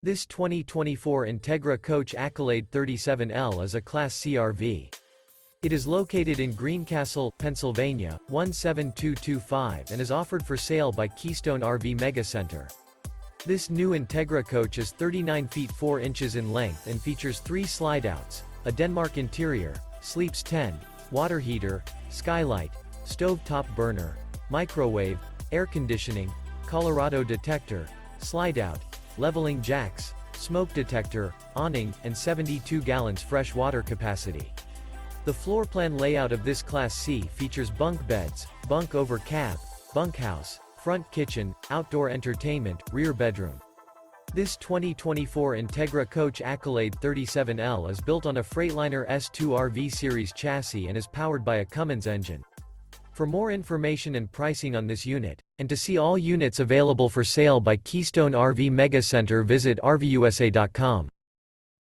This 2024 Entegra Coach Accolade 37L is a Class C RV. It is located in Greencastle, Pennsylvania, 17225 and is offered for sale by Keystone RV MEGA Center. This new Entegra coach is 39 feet 4 inches in length and features 3 slideouts, a Denmark interior, sleeps 10, water heater, skylight, stove-top burner, microwave, air conditioning, Colorado detector, slideout, leveling jacks, smoke detector, awning, and 72 gallons fresh water capacity. The floor plan layout of this Class C features bunk beds, bunk over cab, bunkhouse, front kitchen, outdoor entertainment, rear bedroom. This 2024 Entegra Coach Accolade 37L is built on a Freightliner S2RV Series chassis and is powered by a Cummins engine. For more information and pricing on this unit, and to see all units available for sale by Keystone RV MEGA Center, visit RVUSA.com.